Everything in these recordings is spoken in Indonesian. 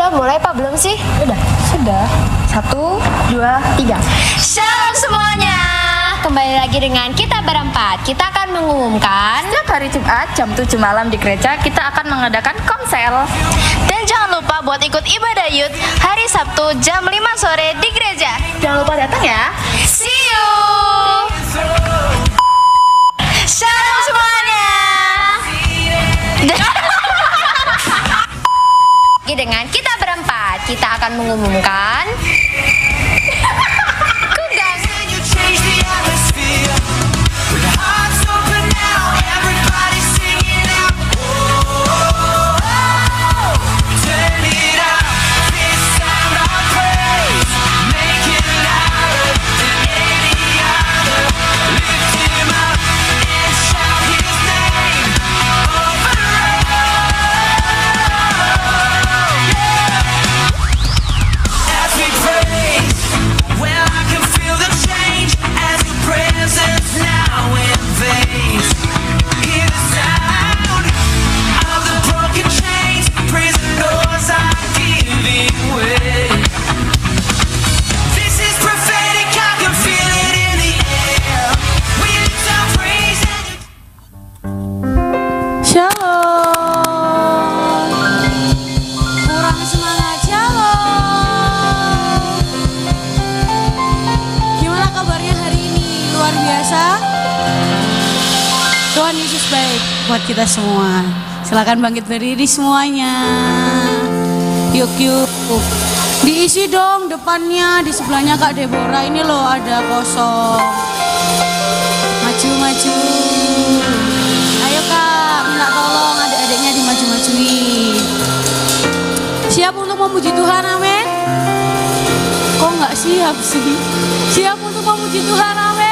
udah mulai Pak belum sih? Udah, sudah. 1, 2, 3. Shalom semuanya. Kembali lagi dengan kita berempat. Kita akan mengumumkan Setiap hari Jumat jam 7 malam di gereja kita akan mengadakan konsel. dan jangan lupa buat ikut ibadah youth hari Sabtu jam 5 sore di gereja. Jangan lupa datang ya. See you. Shalom semuanya. Lagi dengan kita berempat, kita akan mengumumkan Kugang. Kurang semangat, shalom. Gimana kabarnya hari ini? Luar biasa. Tuhan Yesus baik buat kita semua. Silakan bangkit berdiri semuanya. Yuk. Diisi dong depannya, di sebelahnya Kak Deborah ini loh ada kosong. Maju. Ayo Kak, minta tolong adik-adiknya dimaju-majuin. Siap untuk memuji Tuhan, amin? Kok nggak siap sih? Siap untuk memuji Tuhan, amin?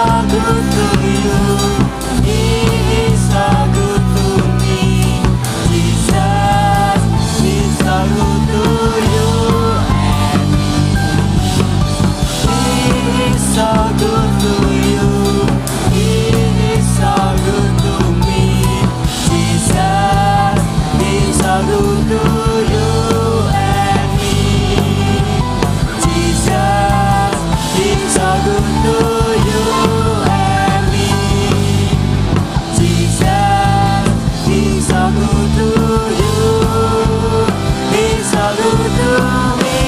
so good to you. He is so good to me. Jesus is so good to you and me. He is so good to you. He is so good to me. Jesus is so good to you and me. Jesus is so good to you and me. Jesus is so good to you. He's so good to me.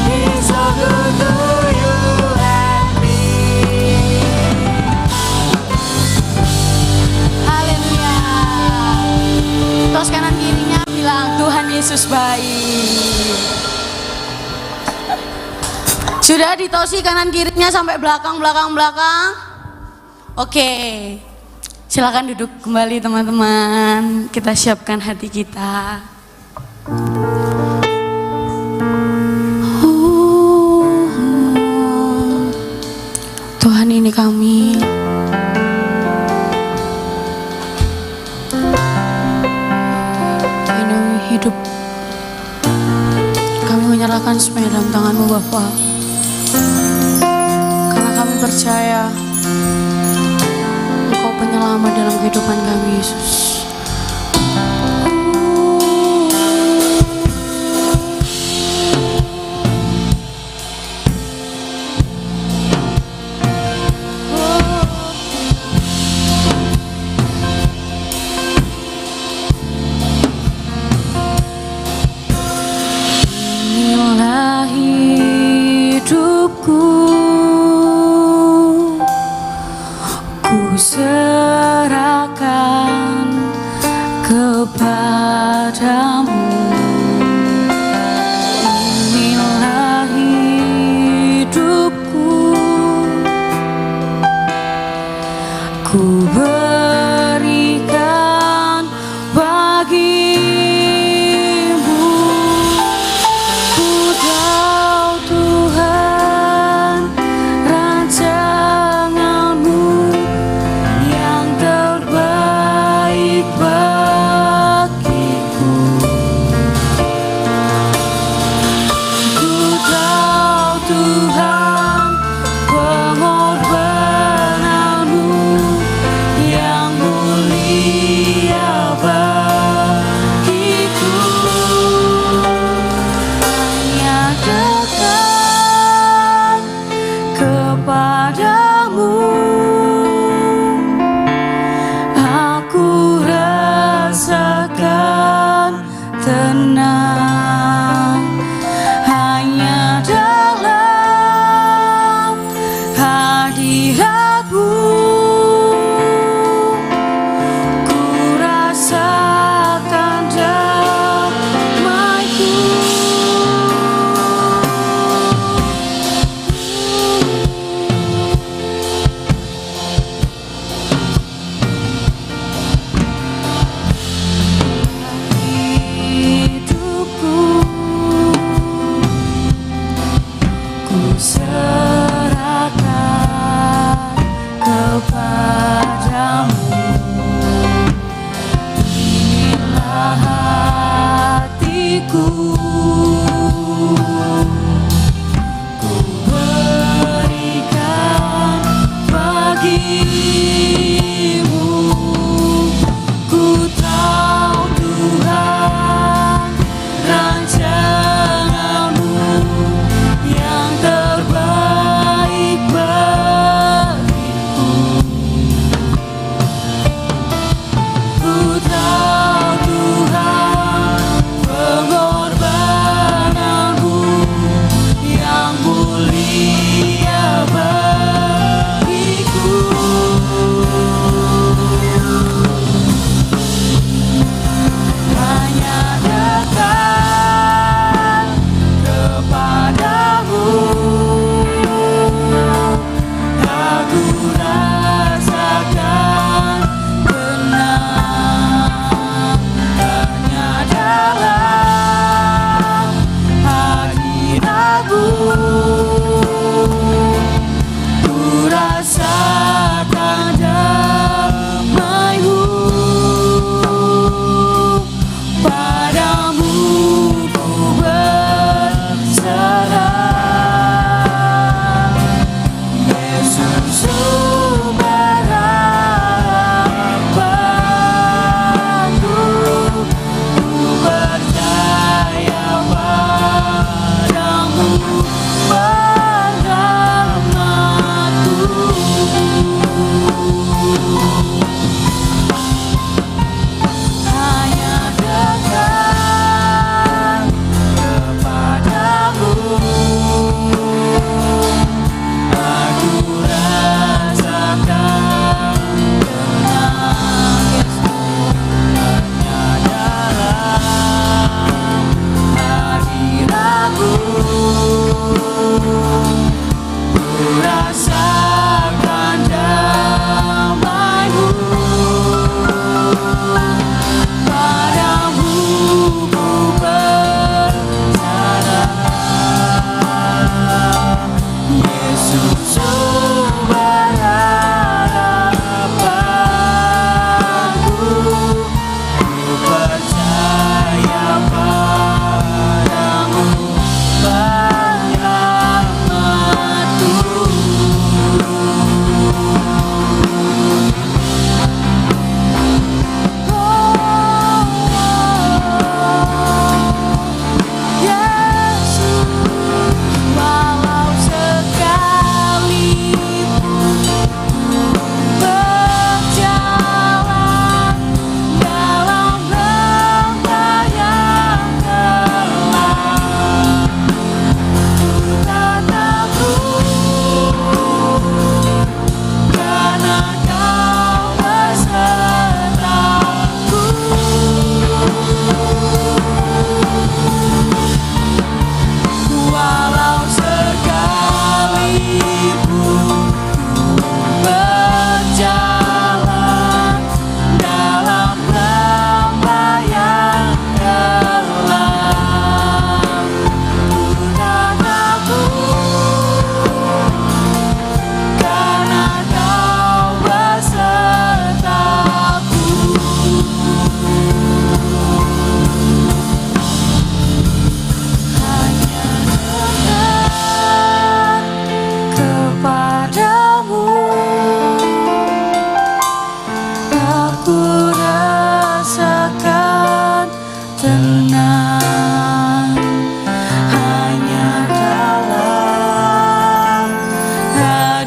He's so good to you and me. Haleluya. Tos kanan kirinya bilang Tuhan Yesus baik. Sudah ditosi kanan kirinya sampai belakang. Oke. Silakan duduk kembali teman-teman. Kita siapkan hati kita. Tuhan, ini kami. Ini hidup. Kami menyerahkan semuanya dalam tangan-Mu Bapa. Karena kami percaya Engkau penyelamat dalam kehidupan kami, Yesus. Inilah hidupku, ku serahkan kepadamu. Inilah hidupku, ku berikan bagimu. Ku tahu Tuhan, rancangan-Mu yang terbaik bagiku. Ku tahu Tuhan, pengorbanan-Mu yang mulia bagiku. Hanya dekat kepadamu, aku rasakan tenang. Hanya dalam hadirat-Mu, ku rasakan damai-Ku.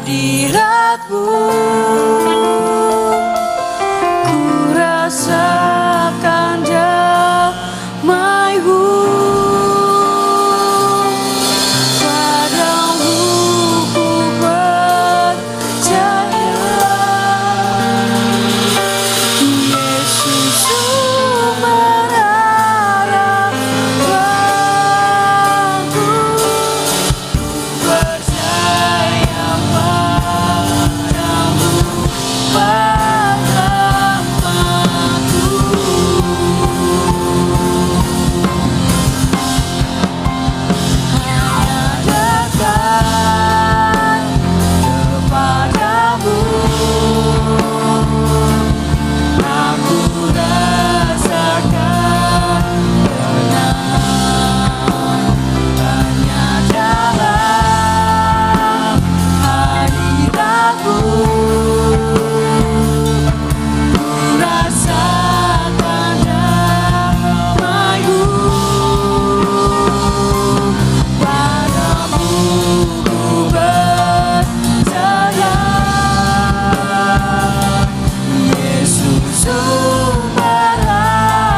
hadiratmu, ku rasakan damai-Mu. Padamu ku percaya, Yesus sumber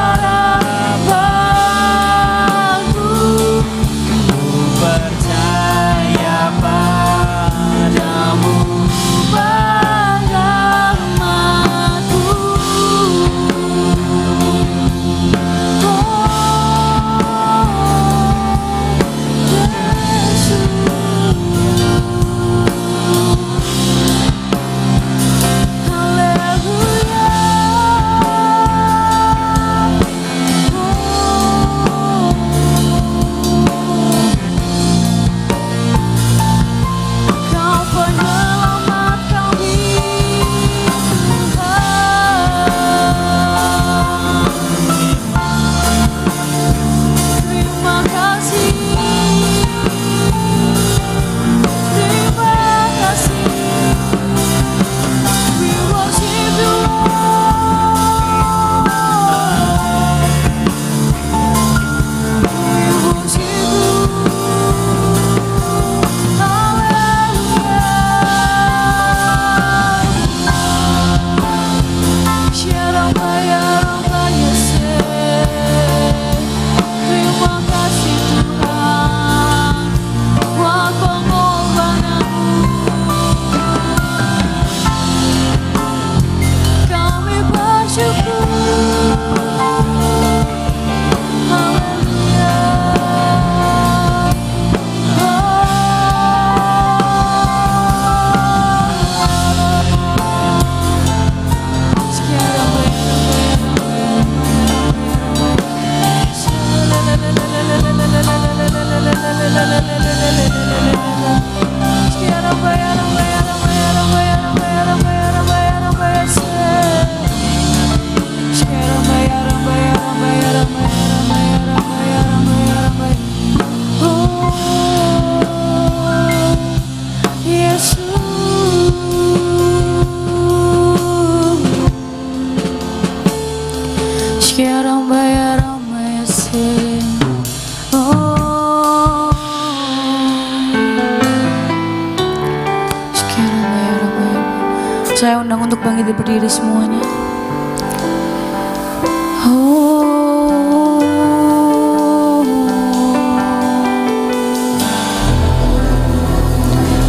harapanku. Percaya padamu, padamu. Saya undang untuk bangkit berdiri semuanya.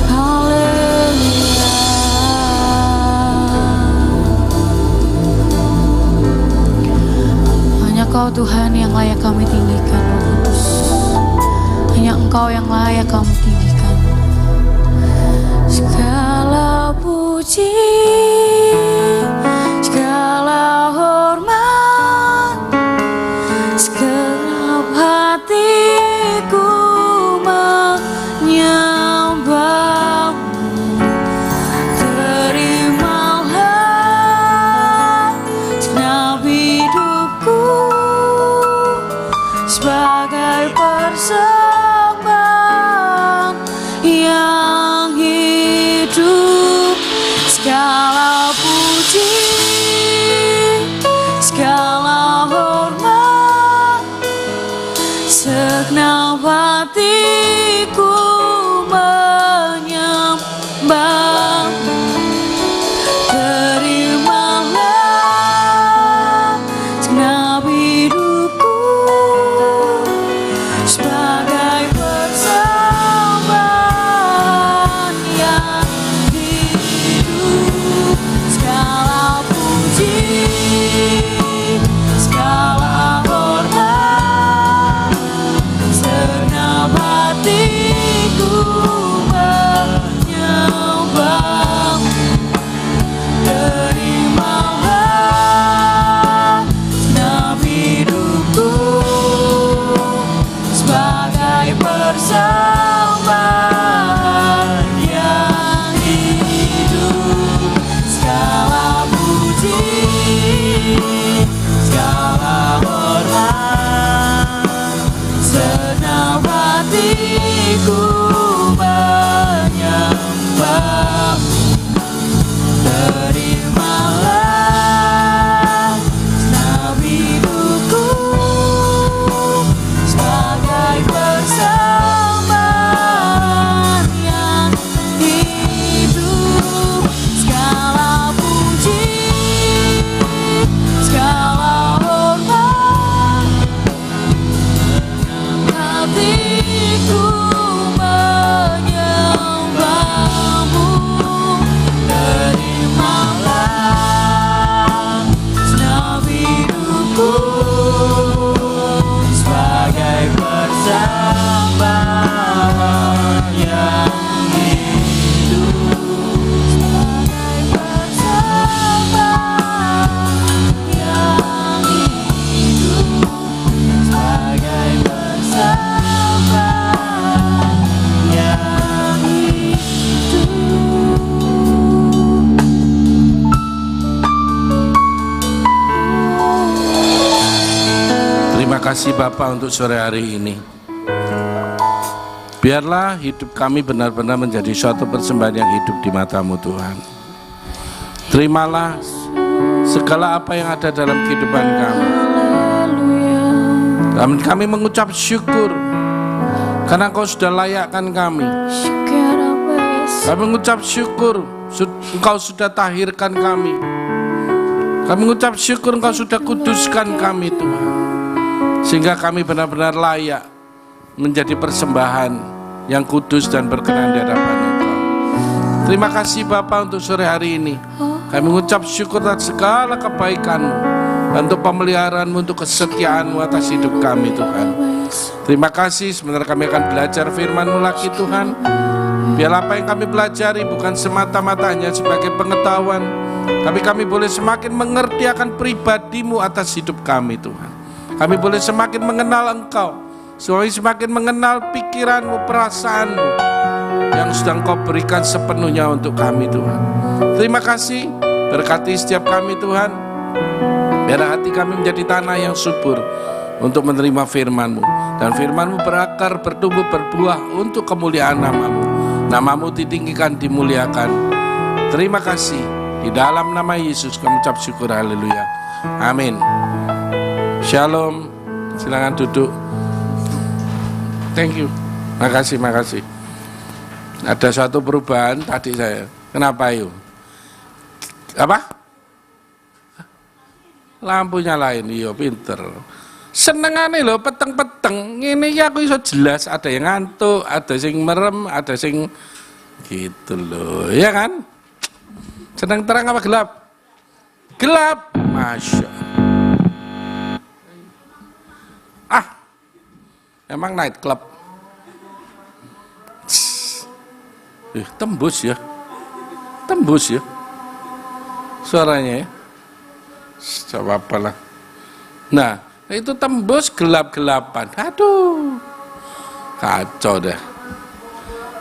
Haleluya. Hanya Kau Tuhan yang layak kami tinggikan, Roh Kudus. Hanya Engkau yang layak kami tinggikan. Segala puji, segala hormat, segenap hatiku menyembah-Mu. Terimalah segenap hidupku sebagai persembahan kasih Bapa untuk sore hari ini. Biarlah hidup kami benar-benar menjadi suatu persembahan yang hidup di mata-Mu Tuhan. Terimalah segala apa yang ada dalam kehidupan kami. Dan kami mengucap syukur karena Engkau sudah layakkan kami. Kami mengucap syukur Engkau sudah tahirkan kami. Kami mengucap syukur Engkau sudah kuduskan kami Tuhan, sehingga kami benar-benar layak menjadi persembahan yang kudus dan berkenan di hadapan Engkau. Terima kasih Bapa untuk sore hari ini. Kami mengucap syukur atas segala kebaikan-Mu, untuk pemeliharaan-Mu, untuk kesetiaan-Mu atas hidup kami Tuhan. Terima kasih. Sebentar kami akan belajar firman-Mu lagi Tuhan. Biarlah apa yang kami pelajari bukan semata-mata hanya sebagai pengetahuan, tapi kami boleh semakin mengerti akan pribadi-Mu atas hidup kami Tuhan. Kami boleh semakin mengenal Engkau, semakin mengenal pikiran-Mu, perasaan-Mu yang sedang Kau berikan sepenuhnya untuk kami Tuhan. Terima kasih, berkati setiap kami Tuhan. Biarlah hati kami menjadi tanah yang subur untuk menerima firman-Mu, dan firman-Mu berakar, bertumbuh, berbuah untuk kemuliaan nama-Mu. Nama-Mu ditinggikan, dimuliakan. Terima kasih. Di dalam nama Yesus kami ucap syukur, haleluya. Amin. Shalom. Silakan duduk. Thank you. Makasih. Ada suatu perubahan tadi saya. Kenapa yuk? Apa? Lampunya lain, iya pinter. Senengane lho peteng-peteng. Ngene iki aku iso jelas, ada yang ngantuk, ada sing merem, ada sing gitu loh. Ya kan? Sedang terang apa gelap? Gelap. Masya Allah. Emang night club. Tembus ya. Suaranya ya. Coba apalah. Nah, itu tembus gelap-gelapan. Aduh. Kacau dah.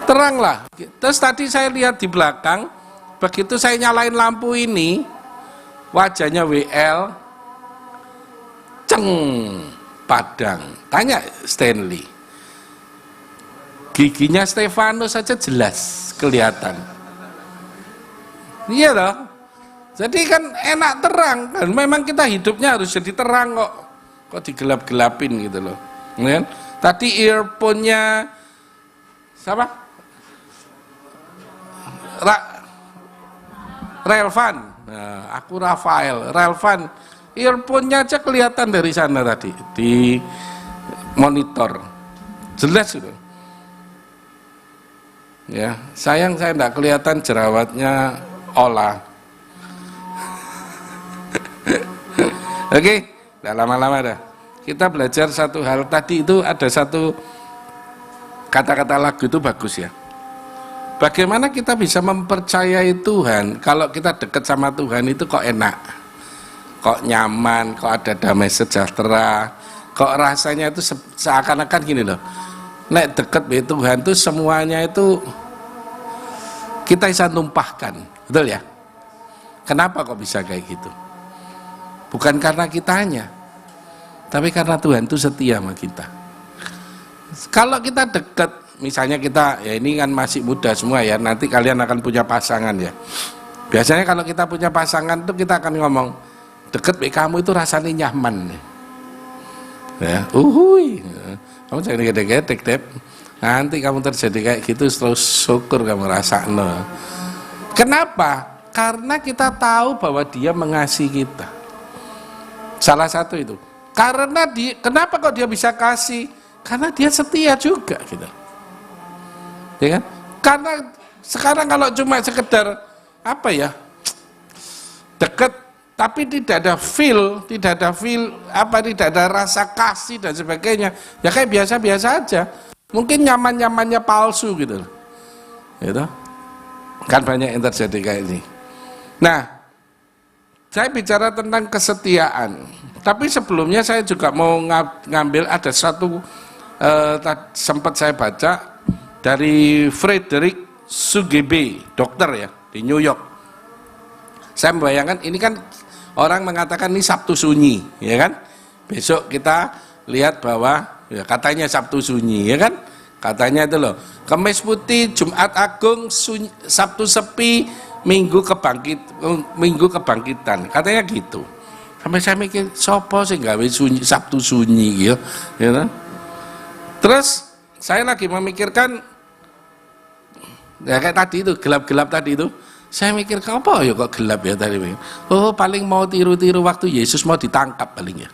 Teranglah. Terus tadi saya lihat di belakang, begitu saya nyalain lampu ini, wajahnya WL padang. Tanya Stanley. Giginya Stefanus saja jelas kelihatan. Iya loh. Jadi kan enak terang kan. Memang kita hidupnya harus jadi terang kok. Kok digelap-gelapin gitu loh. Kan? Tadi earphone-nya siapa? Relvan. Nah, aku Rafael. Relvan. Earphone-nya aja kelihatan dari sana tadi di monitor. Jelas itu. Ya, sayang saya enggak kelihatan jerawatnya Ola. Oke, enggak lama-lama dah. Kita belajar satu hal tadi itu, ada satu kata-kata lagu itu bagus ya. Bagaimana kita bisa mempercayai Tuhan kalau kita dekat sama Tuhan itu kok enak, kok nyaman, kok ada damai sejahtera, kok rasanya itu seakan-akan gini loh. Nek deket be Tuhan tuh semuanya itu kita bisa tumpahkan, betul ya? Kenapa kok bisa kayak gitu? Bukan karena kitanya, tapi karena Tuhan itu setia sama kita. Kalau kita dekat, misalnya kita, ya ini kan masih muda semua ya, nanti kalian akan punya pasangan ya. Biasanya kalau kita punya pasangan tuh kita akan ngomong, deket be kamu itu rasanya nyaman. Ya, kamu jangan gede-gede, Dep. Nanti kamu terjadi kayak gitu, terus syukur kamu rasain. Kenapa? Karena kita tahu bahwa Dia mengasihi kita. Salah satu itu. Karena kenapa kok Dia bisa kasih? Karena Dia setia juga, gitu. Ya kan? Karena sekarang kalau cuma sekedar apa ya? Dekat tapi tidak ada feel, tidak ada rasa kasih dan sebagainya. Ya kayak biasa-biasa aja. Mungkin nyaman-nyamannya palsu gitu. Gitu. Kan banyak yang terjadi kayak ini. Nah, saya bicara tentang kesetiaan. Tapi sebelumnya saya juga mau ngambil ada satu sempat saya baca dari Frederick Sugebe, dokter ya di New York. Saya membayangkan ini kan orang mengatakan ini Sabtu sunyi, ya kan? Besok kita lihat bahwa ya katanya Sabtu sunyi ya kan, katanya itu loh, Kamis putih, Jumat Agung, Sabtu sepi, Minggu kebangkitan, katanya gitu. Sampai saya mikir, sopo sih gawe sunyi, Sabtu sunyi gitu, ya kan? Terus saya lagi memikirkan, ya kayak tadi itu gelap-gelap tadi itu, saya mikir apa ya kok gelap ya tadi? Oh paling mau tiru-tiru waktu Yesus mau ditangkap paling ya.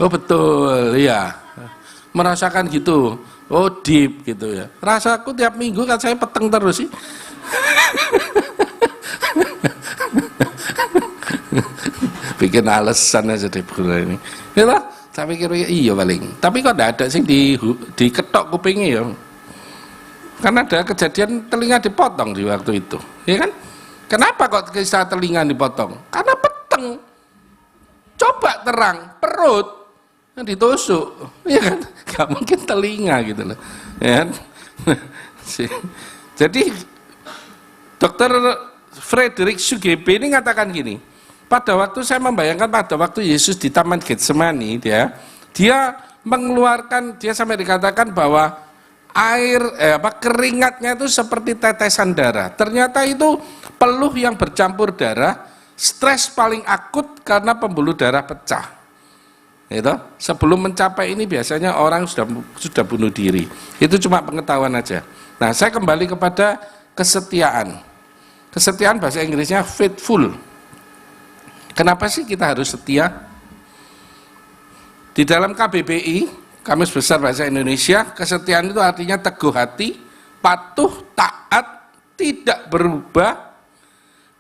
Oh betul, ya, merasakan gitu. Oh deep gitu ya. Rasaku tiap minggu kan saya peteng terus sih. Bikin alasan aja deh ini. Ya lah, saya pikir iya paling. Tapi kok enggak ada sih diketok kupingnya ya. Karena ada kejadian telinga dipotong di waktu itu, ya kan? Kenapa kok kisah telinga dipotong? Karena peteng. Coba terang perut yang ditusuk, ya kan? Gak mungkin telinga gitu loh, ya kan? Jadi Dr. Frederick Sugebe ini mengatakan gini, pada waktu saya membayangkan pada waktu Yesus di Taman Getsemani, dia mengeluarkan, dia sampai dikatakan bahwa keringatnya itu seperti tetesan darah. Ternyata itu peluh yang bercampur darah, stres paling akut karena pembuluh darah pecah. Itu sebelum mencapai ini biasanya orang sudah bunuh diri. Itu cuma pengetahuan aja. Nah, saya kembali kepada kesetiaan. Kesetiaan bahasa Inggrisnya faithful. Kenapa sih kita harus setia? Di dalam KBBI, Kamus Besar Bahasa Indonesia, kesetiaan itu artinya teguh hati, patuh, taat, tidak berubah,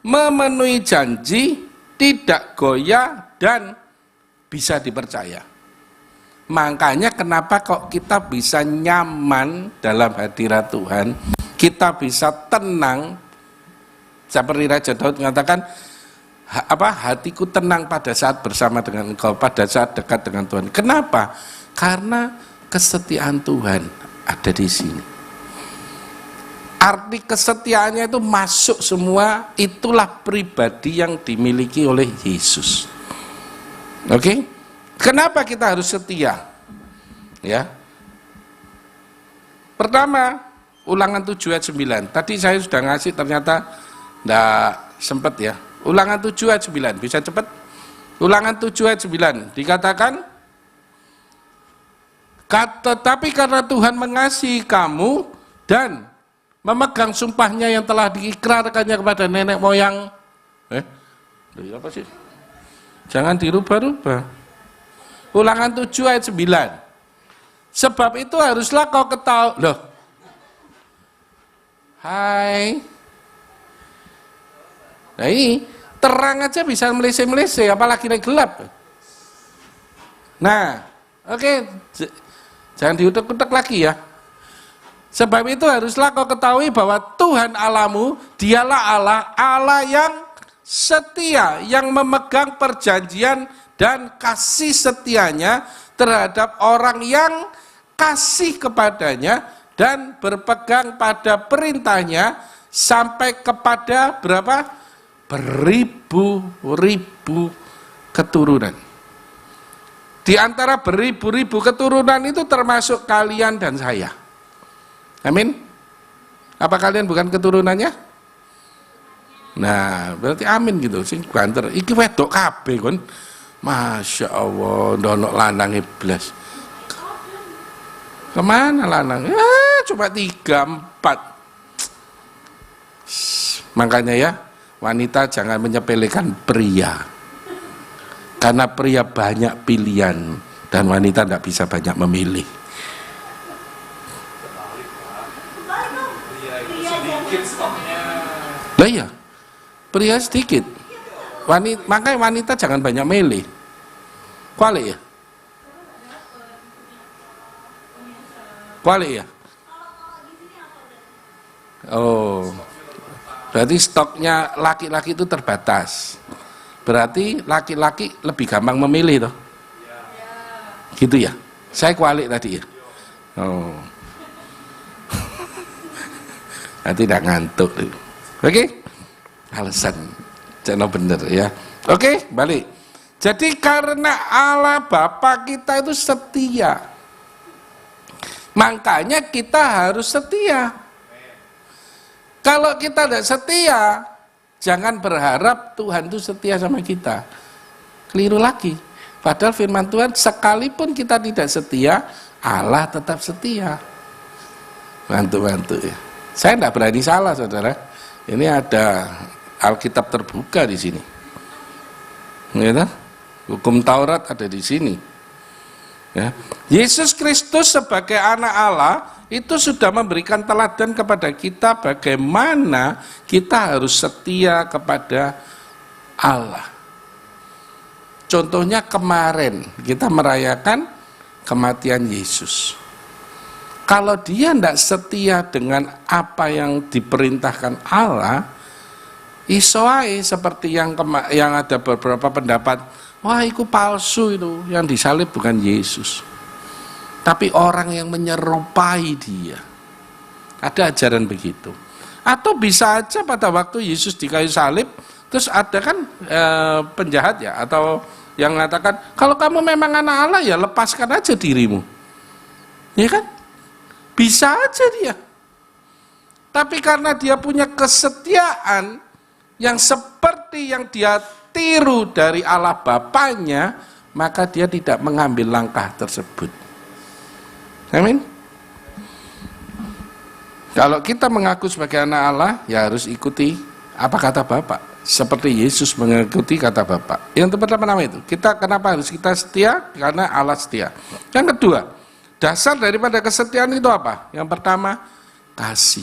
memenuhi janji, tidak goyah, dan bisa dipercaya. Makanya kenapa kok kita bisa nyaman dalam hadirat Tuhan, kita bisa tenang, seperti Raja Daud mengatakan, hatiku tenang pada saat bersama dengan Engkau, pada saat dekat dengan Tuhan. Kenapa? Karena kesetiaan Tuhan ada di sini. Arti kesetiaannya itu masuk semua, itulah pribadi yang dimiliki oleh Yesus. Oke? Kenapa kita harus setia? Ya. Pertama, Ulangan 7 ayat 9. Tadi saya sudah ngasih, ternyata enggak sempat ya. Ulangan 7 ayat 9, bisa cepat? Ulangan 7 ayat 9 dikatakan, tetapi karena Tuhan mengasihi kamu dan memegang sumpahnya yang telah diikrarkannya kepada nenek moyang. Apa sih? Jangan dirubah-rubah. Ulangan 7 ayat 9. Sebab itu haruslah kau ketahui. Loh. Hai. Nah ini terang aja bisa melese-melese, apalagi naik gelap. Nah, oke. Jangan diutek-utek lagi ya. Sebab itu haruslah kau ketahui bahwa Tuhan Allahmu, dialah Allah yang setia, yang memegang perjanjian dan kasih setianya terhadap orang yang kasih kepadanya dan berpegang pada perintahnya sampai kepada berapa? Beribu-ribu keturunan. Di antara beribu-ribu keturunan itu termasuk kalian dan saya. Amin. Apa kalian bukan keturunannya? Nah, berarti amin gitu. Sing banter. Iki wedok kabeh kon. Masya Allah, ndonok lanang iblis. Kemana lanang? Ya, cuma 3, 4. Makanya ya, wanita jangan menyepelekan pria. Karena pria banyak pilihan dan wanita tidak bisa banyak memilih. Lah ya, pria sedikit. Makanya wanita jangan banyak milih. Kuali ya? Kuali ya? Oh, berarti stoknya laki-laki itu terbatas. Berarti laki-laki lebih gampang memilih toh? Gitu ya? Saya kuali tadi ya? Oh. Nanti tidak ngantuk. Oke? Alasan. Jangan bener ya. Oke, balik. Jadi karena Allah Bapa kita itu setia, makanya kita harus setia. Kalau kita tidak setia, jangan berharap Tuhan itu setia sama kita. Keliru lagi. Padahal firman Tuhan, sekalipun kita tidak setia, Allah tetap setia. Bantu-bantu ya. Saya tidak berani salah, saudara. Ini ada Alkitab terbuka di sini. Gitu? Hukum Taurat ada di sini. Ya. Yesus Kristus sebagai anak Allah itu sudah memberikan teladan kepada kita bagaimana kita harus setia kepada Allah. Contohnya kemarin kita merayakan kematian Yesus. Kalau dia tidak setia dengan apa yang diperintahkan Allah, isoai seperti yang ada beberapa pendapat, wah itu palsu itu, yang disalib bukan Yesus, tapi orang yang menyerupai dia. Ada ajaran begitu. Atau bisa aja pada waktu Yesus di kayu salib, terus ada kan penjahat ya, atau yang mengatakan, kalau kamu memang anak Allah ya lepaskan aja dirimu. Ya kan? Bisa aja dia. Tapi karena dia punya kesetiaan yang seperti yang dia tiru dari Allah Bapanya, maka dia tidak mengambil langkah tersebut. Amin. Kalau kita mengaku sebagai anak Allah, ya harus ikuti apa kata Bapa. Seperti Yesus mengikuti kata Bapa. Yang pertama itu, kenapa harus kita setia? Karena Allah setia. Yang kedua, dasar daripada kesetiaan itu apa? Yang pertama, kasih.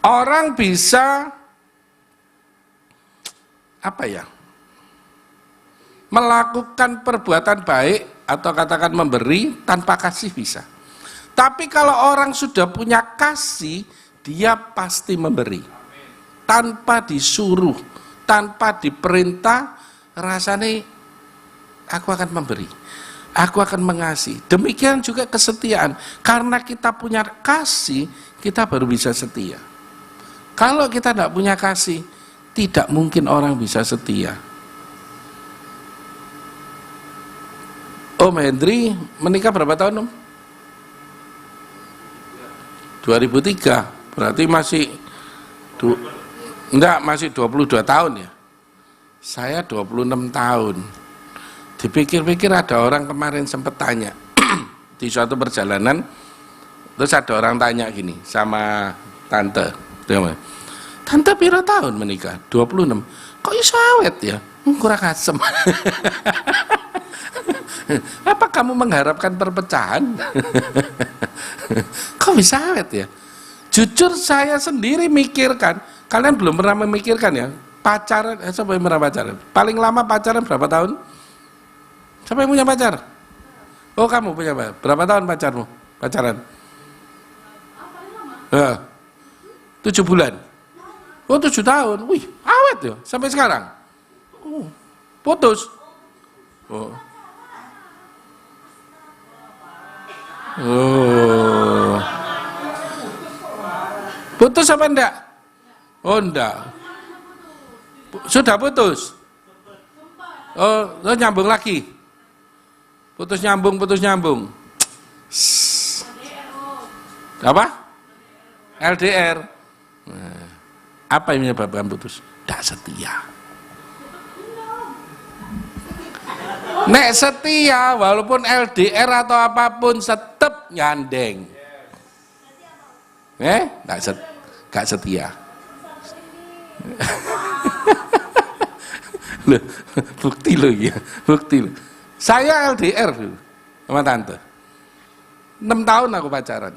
Orang bisa melakukan perbuatan baik atau katakan memberi tanpa kasih bisa. Tapi kalau orang sudah punya kasih, dia pasti memberi. Tanpa disuruh, tanpa diperintah, rasanya aku akan memberi. Aku akan mengasihi. Demikian juga kesetiaan. Karena kita punya kasih, kita baru bisa setia. Kalau kita tidak punya kasih, tidak mungkin orang bisa setia. Om Hendri menikah berapa tahun, Om? 2003. Berarti masih masih 22 tahun ya. Saya 26 tahun. Dipikir-pikir ada orang kemarin sempat tanya di suatu perjalanan, terus ada orang tanya gini sama tante, tante piro tahun menikah? 26. Kok iso awet ya? Kurang asem. Apa kamu mengharapkan perpecahan? Kok bisa awet ya? Jujur saya sendiri mikirkan, kalian belum pernah memikirkan ya, pacaran, siapa yang pernah pacaran? Paling lama pacaran berapa tahun? Siapa yang punya pacar? Oh kamu punya pacar. Berapa tahun pacarmu? Pacaran? 7 bulan. Oh 7 tahun. Wih awet ya sampai sekarang. Putus. Oh. Putus apa enggak? Oh enggak. Sudah putus. Oh nyambung lagi. Putus nyambung. Apa? LDR. Nah, apa yang menyebabkan putus? Tidak setia. Nek setia, walaupun LDR atau apapun, tetap nyandeng. Gak setia. Loh, bukti loh ya, bukti loh. Saya LDR dulu sama tante. 6 tahun aku pacaran.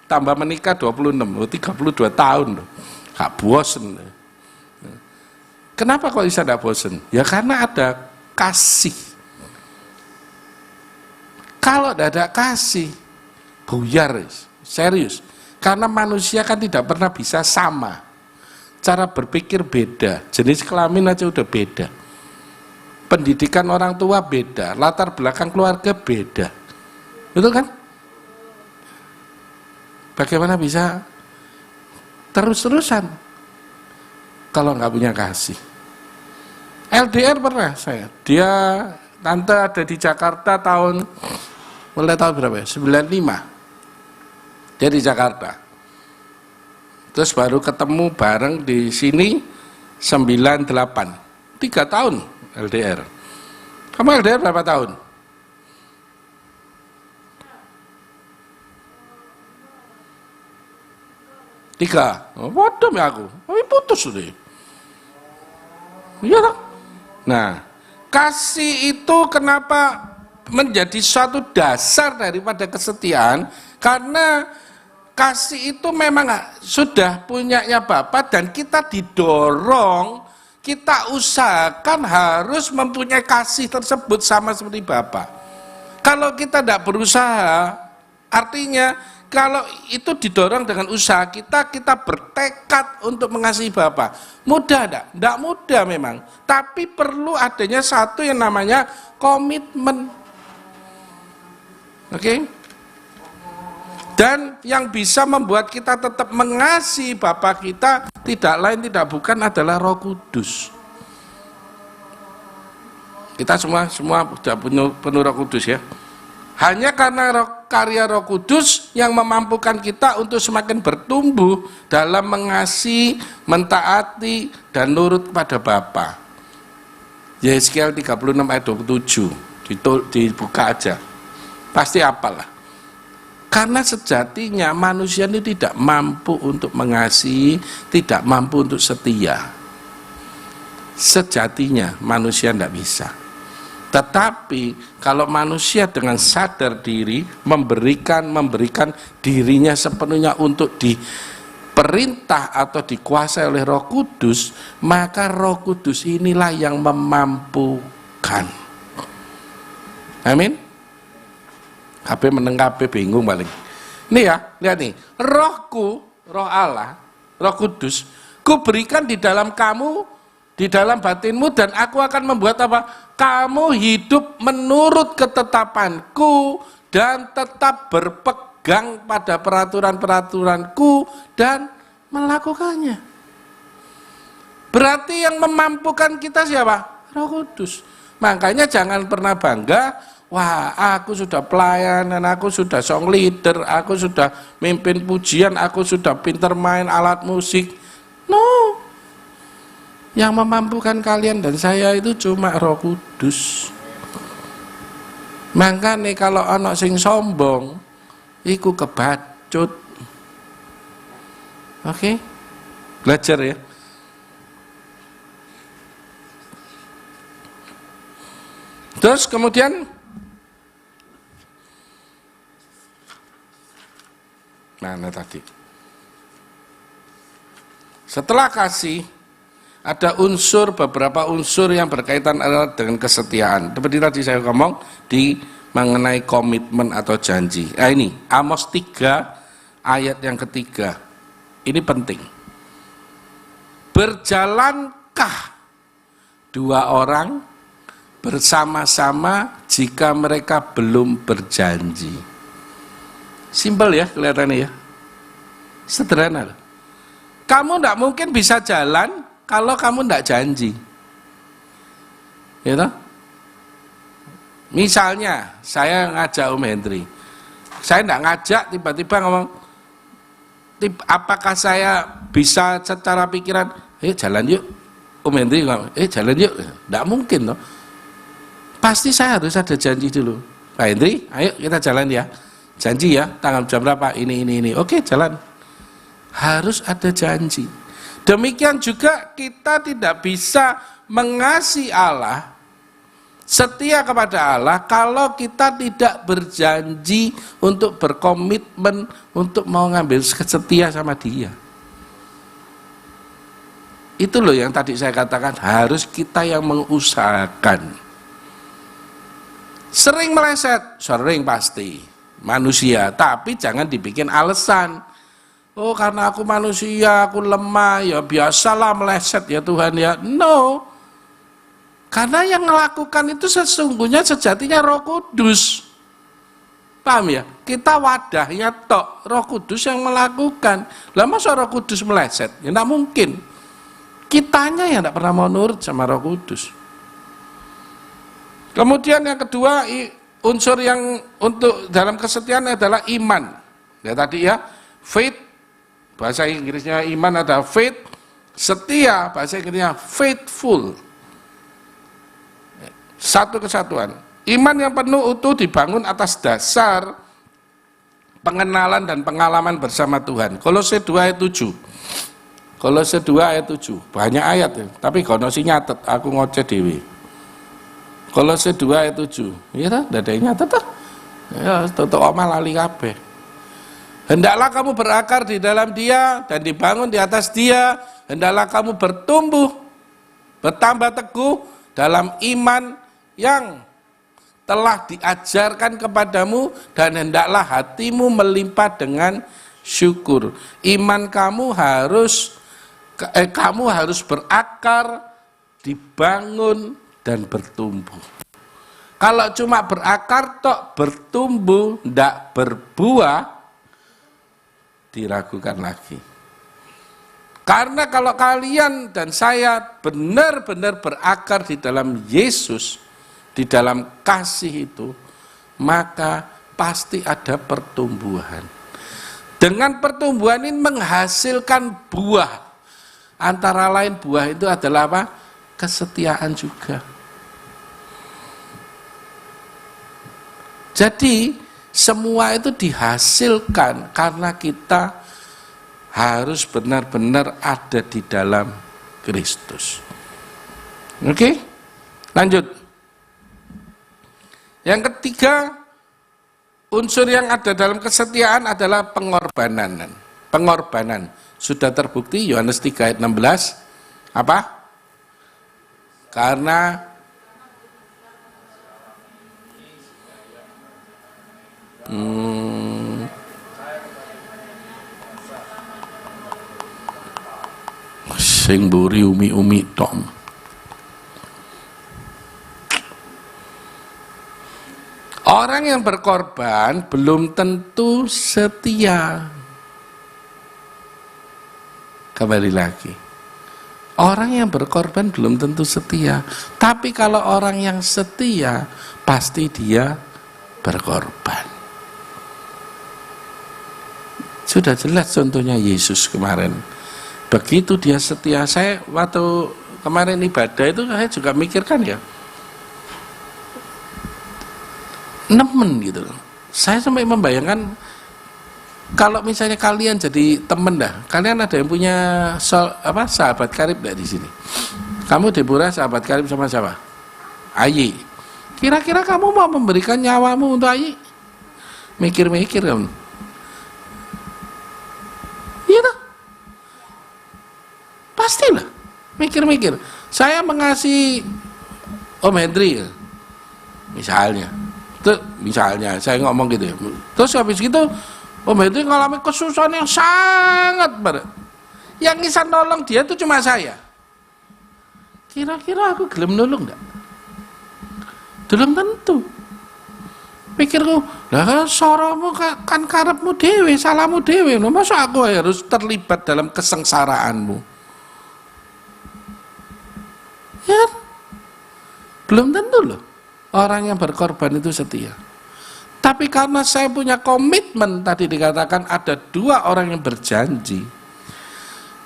Tambah menikah 26, 32 tahun loh. Gak bosen. Kenapa kok bisa gak bosen? Ya karena ada kasih. Kalau tidak ada kasih, buyar, serius. Karena manusia kan tidak pernah bisa sama. Cara berpikir beda, jenis kelamin aja udah beda. Pendidikan orang tua beda, latar belakang keluarga beda. Betul kan? Bagaimana bisa terus-terusan kalau nggak punya kasih? LDR pernah saya. Tante ada di Jakarta mulai tahun berapa ya? 95. Dia di Jakarta. Terus baru ketemu bareng di sini 98. 3 tahun LDR. Kamu LDR berapa tahun? 3. Oh, waduh ya aku. Tapi putus deh. Iya dong. Nah, kasih itu kenapa menjadi suatu dasar daripada kesetiaan? Karena kasih itu memang sudah punyanya Bapa dan kita didorong, kita usahakan harus mempunyai kasih tersebut sama seperti Bapa. Kalau kita tidak berusaha, artinya kalau itu didorong dengan usaha kita bertekad untuk mengasihi Bapa. Mudah enggak? Enggak mudah memang. Tapi perlu adanya satu yang namanya komitmen. Oke? Dan yang bisa membuat kita tetap mengasihi Bapa kita tidak lain tidak bukan adalah Roh Kudus. Kita semua sudah penuh Roh Kudus ya. Hanya karena karya Roh Kudus yang memampukan kita untuk semakin bertumbuh dalam mengasihi, mentaati, dan nurut kepada Bapa. Yeskiel 36 ayat 27, dibuka aja. Pasti apalah. Karena sejatinya manusia ini tidak mampu untuk mengasihi, tidak mampu untuk setia. Sejatinya manusia tidak bisa. Tetapi kalau manusia dengan sadar diri memberikan dirinya sepenuhnya untuk diperintah atau dikuasai oleh Roh Kudus, maka Roh Kudus inilah yang memampukan. Amin. HP meneng HP bingung paling. Ini ya, lihat nih. Rohku, Roh Allah, Roh Kudus, ku berikan di dalam kamu, di dalam batinmu, dan aku akan membuat apa? Kamu hidup menurut ketetapanku dan tetap berpegang pada peraturan-peraturanku dan melakukannya. Berarti yang memampukan kita siapa? Roh Kudus. Makanya jangan pernah bangga, wah aku sudah pelayanan, aku sudah song leader, aku sudah mimpin pujian, aku sudah pinter main alat musik. No. Yang memampukan kalian dan saya itu cuma Roh Kudus. Makanya kalau anak sing sombong, iku kebacut. Oke? Belajar ya. Terus kemudian mana tadi? Setelah kasih ada beberapa unsur yang berkaitan dengan kesetiaan. Seperti tadi saya ngomong mengenai komitmen atau janji. Ini Amos 3 ayat yang ketiga. Ini penting. Berjalankah dua orang bersama-sama jika mereka belum berjanji? Simpel ya kelihatannya ya. Sederhana loh. Kamu tidak mungkin bisa jalan kalau kamu tidak janji, ya toh? Misalnya saya ngajak Om Hendri, saya tidak ngajak tiba-tiba ngomong, apakah saya bisa secara pikiran, jalan yuk, Om Hendri ngomong, jalan yuk, tidak mungkin toh. Pasti saya harus ada janji dulu, Pak Hendri, ayo kita jalan ya, janji ya, tanggal jam berapa, ini, oke jalan, harus ada janji. Demikian juga kita tidak bisa mengasihi Allah, setia kepada Allah kalau kita tidak berjanji untuk berkomitmen untuk mau ngambil setia sama Dia. Itu loh yang tadi saya katakan harus kita yang mengusahakan. Sering meleset, sering pasti manusia, tapi jangan dibikin alasan. Oh karena aku manusia, aku lemah, ya biasalah meleset ya Tuhan ya. No. Karena yang melakukan itu sesungguhnya sejatinya Roh Kudus. Paham ya? Kita wadahnya tok, Roh Kudus yang melakukan. Lah masa Roh Kudus meleset? Ya tidak mungkin. Kitanya yang tidak pernah mau nurut sama Roh Kudus. Kemudian yang kedua, unsur yang untuk dalam kesetiaan adalah iman. Ya tadi ya, faith, bahasa Inggrisnya iman ada faith, setia, bahasa Inggrisnya faithful. Satu kesatuan. Iman yang penuh utuh dibangun atas dasar pengenalan dan pengalaman bersama Tuhan. Kolose 2 ayat 7. Kolose 2 ayat 7. Banyak ayat ya, tapi kono sih nyatet, aku ngoceh dewi. Kolose 2 ayat 7. Iya tak? Ada yang nyatet tak? Ya, tutup omal lali kabeh. Hendaklah kamu berakar di dalam Dia dan dibangun di atas Dia. Hendaklah kamu bertumbuh, bertambah teguh dalam iman yang telah diajarkan kepadamu, dan hendaklah hatimu melimpah dengan syukur. Iman kamu harus berakar, dibangun dan bertumbuh. Kalau cuma berakar tok, bertumbuh, ndak berbuah, diragukan lagi. Karena kalau kalian dan saya benar-benar berakar di dalam Yesus, di dalam kasih itu, maka pasti ada pertumbuhan. Dengan pertumbuhan ini menghasilkan buah. Antara lain buah itu adalah apa? Kesetiaan juga. Jadi semua itu dihasilkan karena kita harus benar-benar ada di dalam Kristus. Oke? Lanjut. Yang ketiga, unsur yang ada dalam kesetiaan adalah pengorbanan. Pengorbanan. Sudah terbukti Yohanes 3 ayat 16. Apa? Karena sing mburi umi-umi tom. Orang yang berkorban belum tentu setia. Kembali lagi. Orang yang berkorban belum tentu setia. Tapi kalau orang yang setia, pasti dia berkorban. Sudah jelas contohnya Yesus kemarin. Begitu dia setia. Saya waktu kemarin ibadah itu saya juga mikirkan ya. Nemen gitu loh. Saya sampai membayangkan kalau misalnya kalian jadi temen dah, kalian ada yang punya sahabat karib enggak di sini? Kamu Deborah sahabat karib sama siapa? Ayi. Kira-kira kamu mau memberikan nyawamu untuk Ayi? Mikir-mikir kamu. Iya toh? Pastilah. Mikir-mikir. Saya mengasihi Om Hendri misalnya. Misalnya saya ngomong gitu ya. Terus habis gitu Om Hendri ngalami kesusahan yang sangat berat. Yang bisa nolong dia itu cuma saya. Kira-kira aku gelem nolong enggak? Belum tentu. Pikirku, lah soromu kan karepmu dewe, salahmu dewe. Masa aku harus terlibat dalam kesengsaraanmu? Ya, belum tentu loh. Orang yang berkorban itu setia. Tapi karena saya punya komitmen, tadi dikatakan ada dua orang yang berjanji.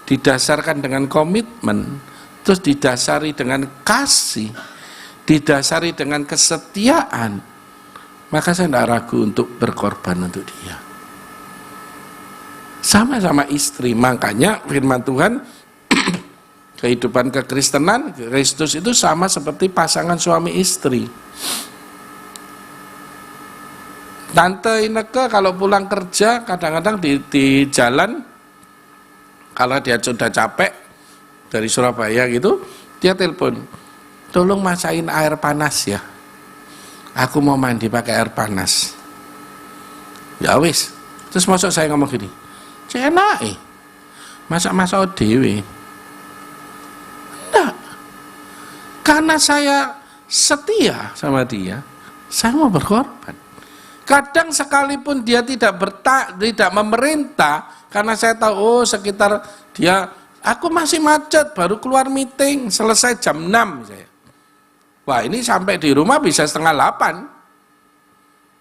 Didasarkan dengan komitmen, terus didasari dengan kasih, didasari dengan kesetiaan, maka saya tidak ragu untuk berkorban untuk dia. Sama-sama istri, makanya firman Tuhan, kehidupan kekristenan, Kristus itu sama seperti pasangan suami istri. Tante Ineke kalau pulang kerja kadang-kadang di jalan, kalau dia sudah capek dari Surabaya gitu, dia telepon, tolong masakin air panas ya, aku mau mandi pakai air panas. Ya wis. Terus masuk saya ngomong gini, enak masak-masak dewe. Enggak, karena saya setia sama dia, saya mau berkorban. Kadang sekalipun dia tidak memerintah, karena saya tahu sekitar dia, aku masih macet, baru keluar meeting, selesai jam 6 saya. Wah, ini sampai di rumah bisa 7:30.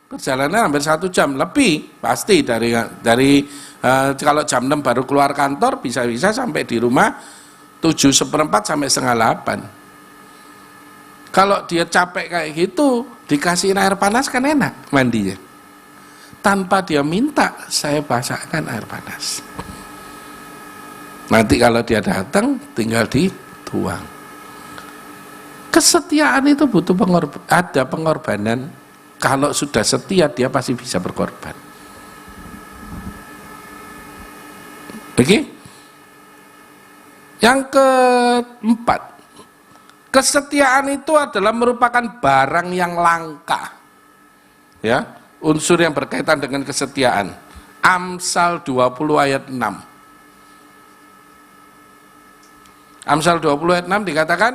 Perjalanan hampir 1 jam lebih pasti dari kalau jam 6 baru keluar kantor bisa-bisa sampai di rumah 7:15 sampai 7:30. Kalau dia capek kayak gitu dikasih air panas kan enak mandinya. Tanpa dia minta saya basahkan air panas. Nanti kalau dia datang tinggal dituang. Kesetiaan itu butuh ada pengorbanan. Kalau sudah setia dia pasti bisa berkorban. Oke? Yang keempat, kesetiaan itu adalah merupakan barang yang langka. Ya, unsur yang berkaitan dengan kesetiaan. Amsal 20 ayat 6. Amsal 20 ayat 6 dikatakan,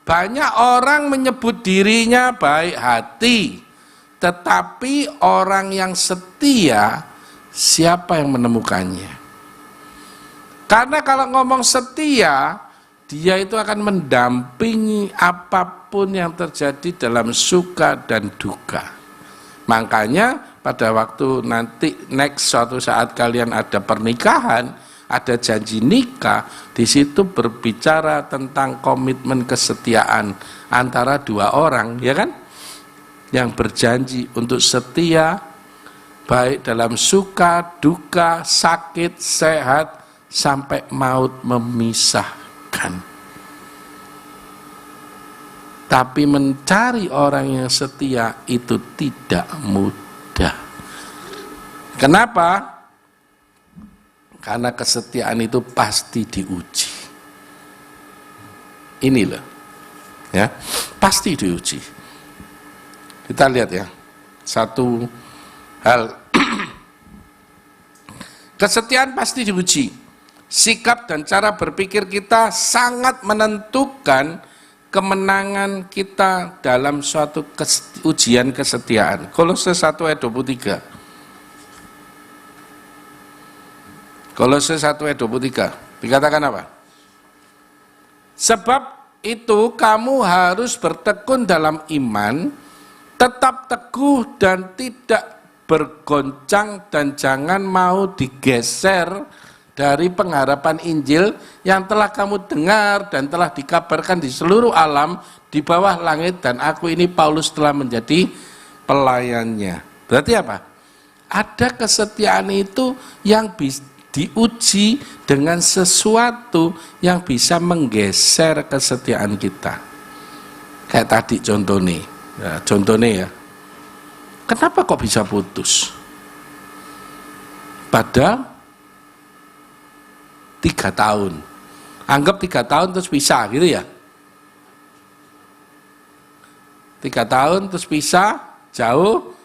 banyak orang menyebut dirinya baik hati, tetapi orang yang setia, siapa yang menemukannya? Karena kalau ngomong setia, dia itu akan mendampingi apapun yang terjadi dalam suka dan duka. Makanya pada waktu nanti next suatu saat kalian ada pernikahan, ada janji nikah, di situ berbicara tentang komitmen kesetiaan antara dua orang, ya kan? Yang berjanji untuk setia baik dalam suka, duka, sakit, sehat sampai maut memisahkan. Tapi mencari orang yang setia itu tidak mudah. Kenapa? Karena kesetiaan itu pasti diuji. Ini loh, ya, pasti diuji. Kita lihat ya, satu hal. Kesetiaan pasti diuji. Sikap dan cara berpikir kita sangat menentukan kemenangan kita dalam suatu ujian kesetiaan. Kolose 1 ayat 23. Kolose 1 ayat 23 dikatakan apa? Sebab itu kamu harus bertekun dalam iman, tetap teguh dan tidak bergoncang, dan jangan mau digeser dari pengharapan Injil yang telah kamu dengar dan telah dikabarkan di seluruh alam di bawah langit, dan aku ini Paulus telah menjadi pelayannya. Berarti apa? Ada kesetiaan itu yang diuji dengan sesuatu yang bisa menggeser kesetiaan kita. Kayak tadi contohnya ya, kenapa kok bisa putus? Padahal 3 tahun, anggap 3 tahun terus pisah gitu ya. 3 tahun terus pisah, jauh,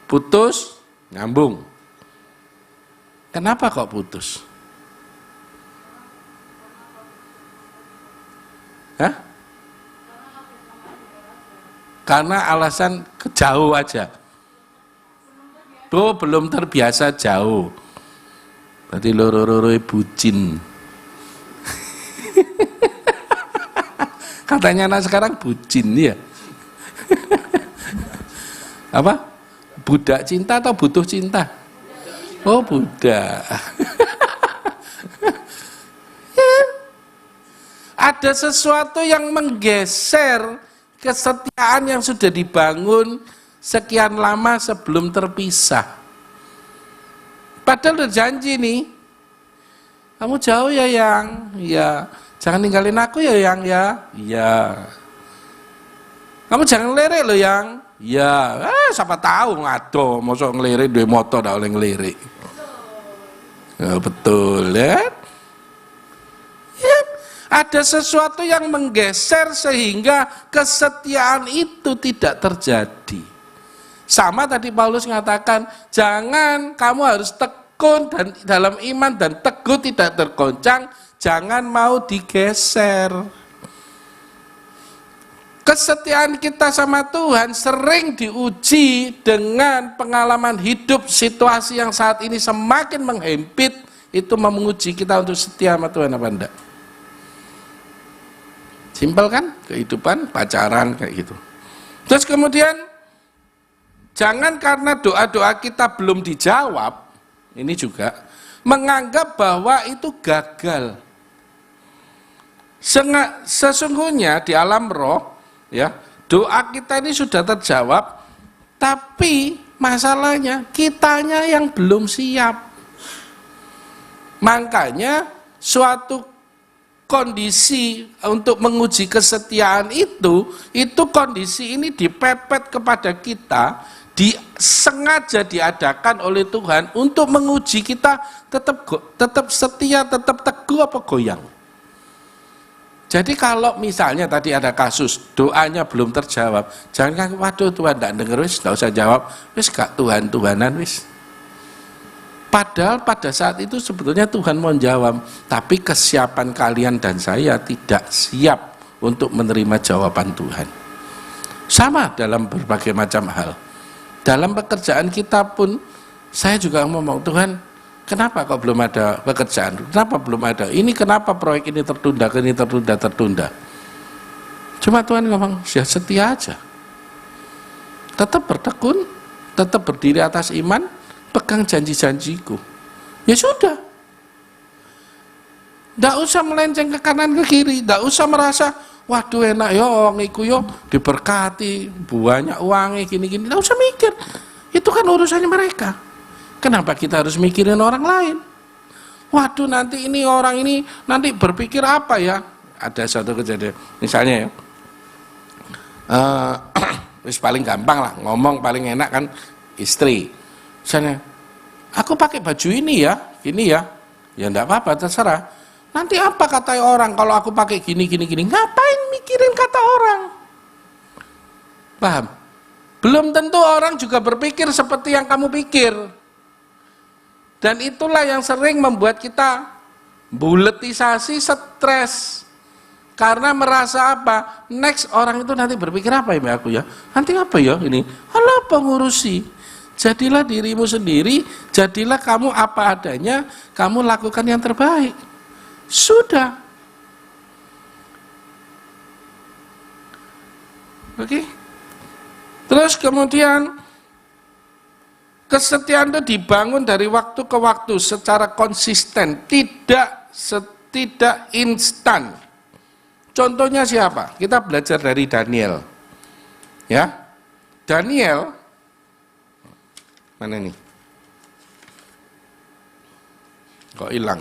putus, nyambung. Kenapa kok putus? Hah? Karena alasan jauh aja. Belum terbiasa jauh. Berarti loro-loro bucin. Katanya anak sekarang bucin ya. Apa? Budak cinta atau butuh cinta? Oh, budak. Ada sesuatu yang menggeser kesetiaan yang sudah dibangun sekian lama sebelum terpisah. Padahal udah janji nih, kamu jauh ya Yang, ya. Jangan ninggalin aku ya Yang, ya. Iya. Kamu jangan ngelirik loh Yang, ya. Siapa tahu ngado, mosok ngelirik duwe motor dah oleh ngelirik. Ya, betul ya. Ya. Ada sesuatu yang menggeser sehingga kesetiaan itu tidak terjadi. Sama tadi Paulus mengatakan, jangan, kamu harus tekun dan dalam iman dan teguh tidak tergoncang, jangan mau digeser. Kesetiaan kita sama Tuhan sering diuji dengan pengalaman hidup, situasi yang saat ini semakin menghempit, itu menguji kita untuk setia sama Tuhan apa enggak. Simpel kan? Kehidupan, pacaran, kayak gitu. Terus kemudian, jangan karena doa-doa kita belum dijawab, ini juga, menganggap bahwa itu gagal. Sesungguhnya di alam roh, ya, doa kita ini sudah terjawab, tapi masalahnya kitanya yang belum siap. Makanya suatu kondisi untuk menguji kesetiaan itu kondisi ini dipepet kepada kita, sengaja diadakan oleh Tuhan untuk menguji kita tetap setia, tetap teguh apa goyang. Jadi kalau misalnya tadi ada kasus doanya belum terjawab, jangan waduh Tuhan tidak dengar, wis nggak usah jawab, wis gak Tuhan-Tuhanan wis. Padahal pada saat itu sebetulnya Tuhan mau jawab, tapi kesiapan kalian dan saya tidak siap untuk menerima jawaban Tuhan. Sama dalam berbagai macam hal. Dalam pekerjaan kita pun, saya juga ngomong, Tuhan, kenapa kok belum ada pekerjaan? Kenapa belum ada? Ini kenapa proyek ini tertunda, tertunda. Cuma Tuhan ngomong, ya setia aja. Tetap bertekun, tetap berdiri atas iman, pegang janji-janjiku. Ya sudah. Tidak usah melenceng ke kanan ke kiri, tidak usah merasa waduh enak ya wong iku yo diberkati, banyak uangnya gini-gini. Tidak usah mikir. Itu kan urusannya mereka. Kenapa kita harus mikirin orang lain? Waduh nanti ini orang ini nanti berpikir apa ya? Ada satu kejadian. Misalnya ya. Wis paling gampang lah, ngomong paling enak kan istri. Misalnya, aku pakai baju ini ya, ya enggak apa-apa, terserah. Nanti apa kata orang kalau aku pakai gini, ngapain mikirin kata orang? Paham? Belum tentu orang juga berpikir seperti yang kamu pikir. Dan itulah yang sering membuat kita buletisasi, stres. Karena merasa apa? Next orang itu nanti berpikir apa ya aku ya? Nanti apa ya ini? Alah pengurusi. Jadilah dirimu sendiri, jadilah kamu apa adanya, kamu lakukan yang terbaik. Sudah. Oke. Terus kemudian kesetiaan itu dibangun dari waktu ke waktu secara konsisten, tidak instan. Contohnya siapa? Kita belajar dari Daniel. Ya. Daniel mana nih? Kok hilang?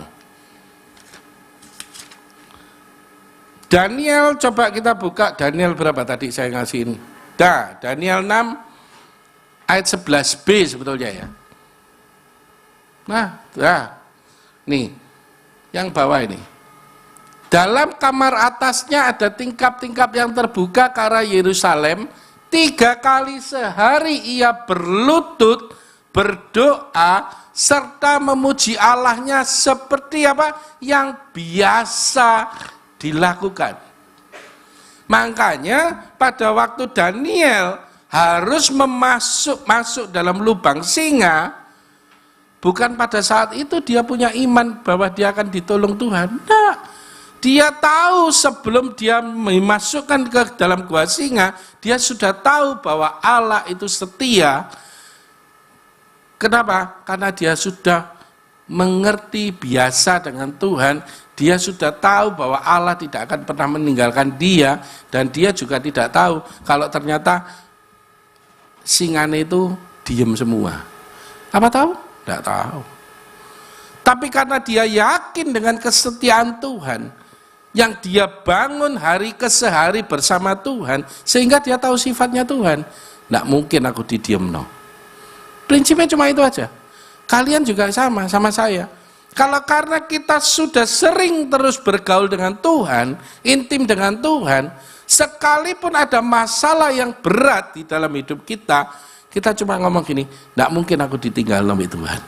Daniel, coba kita buka Daniel berapa tadi saya ngasihin. Daniel 6 ayat 11b sebetulnya ya. Nah, nih, yang bawah ini. Dalam kamar atasnya ada tingkap-tingkap yang terbuka ke arah Yerusalem. 3 kali sehari ia berlutut, berdoa, serta memuji Allahnya seperti apa yang biasa dilakukan. Makanya pada waktu Daniel harus masuk dalam lubang singa, bukan pada saat itu dia punya iman bahwa dia akan ditolong Tuhan. Nah, dia tahu sebelum dia memasukkan ke dalam gua singa, dia sudah tahu bahwa Allah itu setia. Kenapa? Karena dia sudah mengerti biasa dengan Tuhan, dia sudah tahu bahwa Allah tidak akan pernah meninggalkan dia, dan dia juga tidak tahu kalau ternyata singane itu diem semua. Apa tahu? Tidak tahu. Tapi karena dia yakin dengan kesetiaan Tuhan, yang dia bangun hari ke sehari bersama Tuhan, sehingga dia tahu sifatnya Tuhan. Tidak mungkin aku didiem, no. Prinsipnya cuma itu aja. Kalian juga sama saya. Kalau karena kita sudah sering terus bergaul dengan Tuhan, intim dengan Tuhan, sekalipun ada masalah yang berat di dalam hidup kita, kita cuma ngomong gini, tidak mungkin aku ditinggal oleh Tuhan.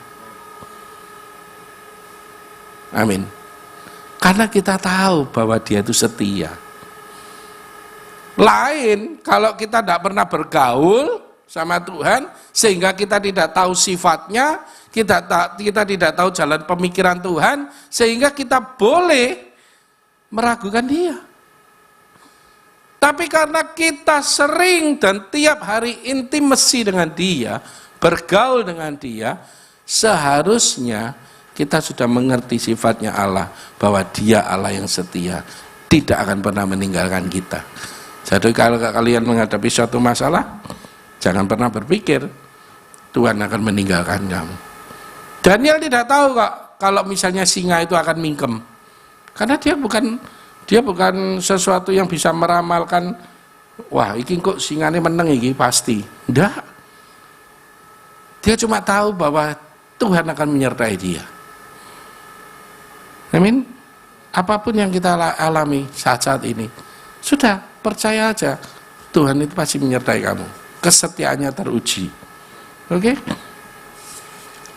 Amin. Karena kita tahu bahwa dia itu setia. Lain, kalau kita tidak pernah bergaul sama Tuhan, sehingga kita tidak tahu sifatnya, kita tidak tahu jalan pemikiran Tuhan, sehingga kita boleh meragukan dia. Tapi karena kita sering dan tiap hari intimasi dengan dia, bergaul dengan dia, seharusnya kita sudah mengerti sifatnya Allah, bahwa dia Allah yang setia, tidak akan pernah meninggalkan kita. Jadi kalau kalian menghadapi suatu masalah, jangan pernah berpikir Tuhan akan meninggalkan kamu. Daniel tidak tahu kok kalau misalnya singa itu akan mingkem, karena dia bukan sesuatu yang bisa meramalkan, wah iki kok singane meneng iki pasti. Enggak. Dia cuma tahu bahwa Tuhan akan menyertai dia. Amin. Apapun yang kita alami saat-saat ini, sudah percaya aja, Tuhan itu pasti menyertai kamu. Kesetiaannya teruji. Oke?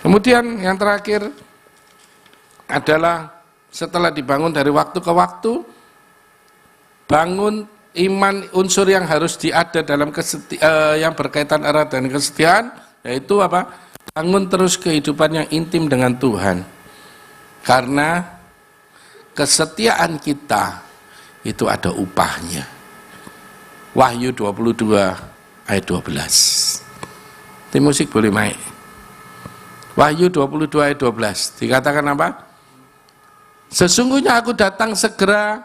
Kemudian yang terakhir adalah setelah dibangun dari waktu ke waktu, bangun iman, unsur yang harus diada dalam yang berkaitan erat dengan kesetiaan, yaitu apa? Bangun terus kehidupan yang intim dengan Tuhan. Karena kesetiaan kita itu ada upahnya. Wahyu 22 ayat 12. Tim musik boleh main. Wahyu 22 ayat 12 dikatakan apa? Sesungguhnya aku datang segera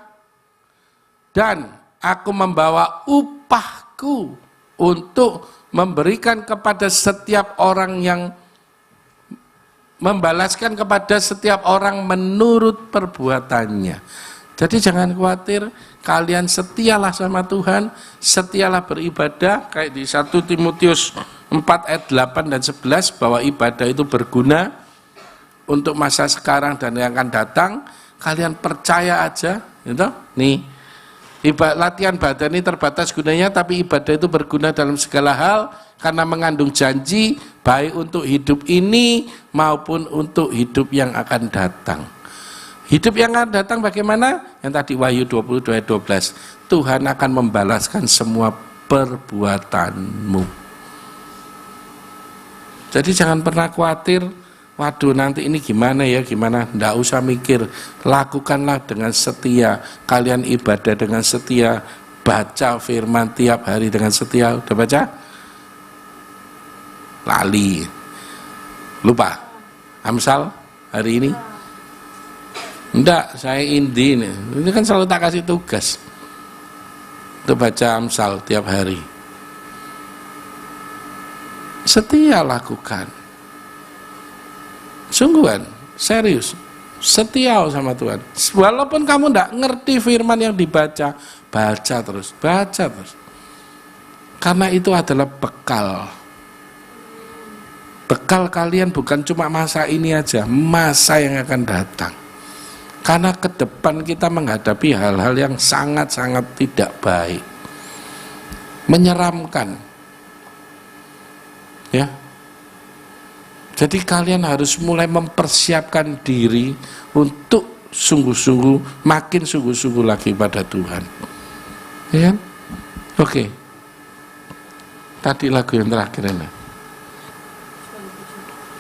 dan aku membawa upahku untuk memberikan kepada setiap orang yang membalaskan kepada setiap orang menurut perbuatannya. Jadi jangan khawatir, kalian setialah sama Tuhan, setialah beribadah, kayak di 1 Timotius 4 ayat 8 dan 11, bahwa ibadah itu berguna untuk masa sekarang dan yang akan datang. Kalian percaya aja, gitu. Nih, latihan badan ini terbatas gunanya, tapi ibadah itu berguna dalam segala hal, karena mengandung janji, baik untuk hidup ini maupun untuk hidup yang akan datang. Hidup yang akan datang bagaimana? Yang tadi Wahyu 22 ayat 12. Tuhan akan membalaskan semua perbuatanmu. Jadi jangan pernah khawatir, waduh nanti ini gimana ya, gimana. Nggak usah mikir, lakukanlah dengan setia. Kalian ibadah dengan setia, baca firman tiap hari dengan setia. Udah baca? Lali. Lupa? Amsal hari ini? Enggak, saya Indi nih. Ini kan selalu tak kasih tugas untuk baca Amsal tiap hari. Setia lakukan. Sungguhan, serius. Setia sama Tuhan. Walaupun kamu enggak ngerti firman yang dibaca, baca terus, baca terus. Karena itu adalah bekal. Bekal kalian bukan cuma masa ini aja, masa yang akan datang. Karena ke depan kita menghadapi hal-hal yang sangat-sangat tidak baik, menyeramkan, ya. Jadi kalian harus mulai mempersiapkan diri untuk sungguh-sungguh, makin sungguh-sungguh lagi pada Tuhan, ya kan? Oke. Tadi lagu yang terakhir ini.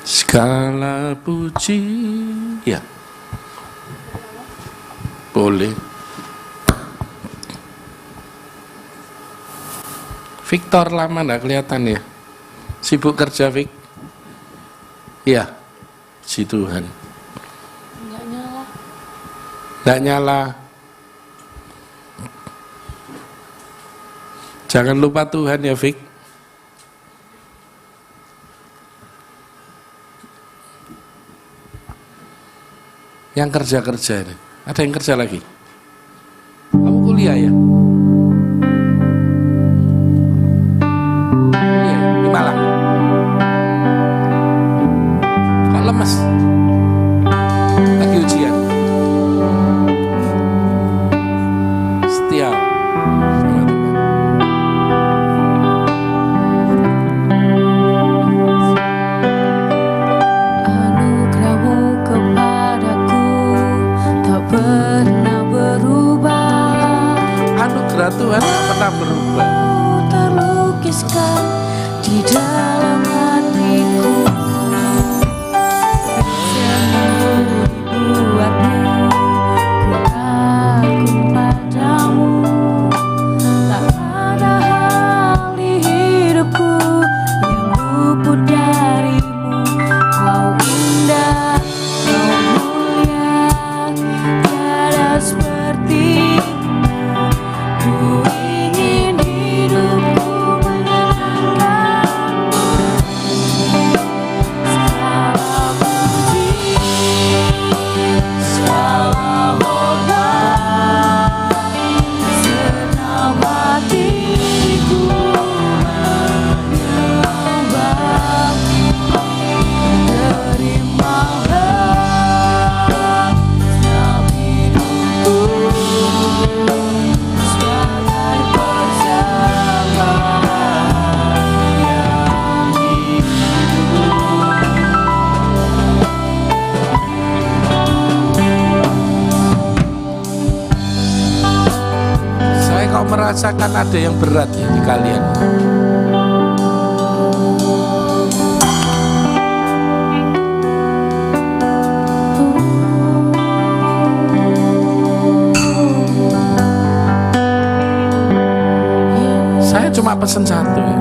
Segala puji, ya. Boleh. Victor lama enggak kelihatan ya? Sibuk kerja, Vic? Iya. Si Tuhan. Enggak nyala. Enggak nyala. Jangan lupa Tuhan ya, Vic. Yang kerja-kerja ini. Ada yang kerja lagi? Kamu kuliah ya? Iya, di Malang. Kok lemes? Lagi ujian? Setia sama Tuhan. Anugerahmu kepadaku tak pernah berubah. Anugerah Tuhan tak pernah berubah. Terlukiskan di dalam hatiku. Semua dibuatmu, ku kagum padamu. Atau merasakan ada yang berat ya di kalian? Saya cuma pesan satu ya.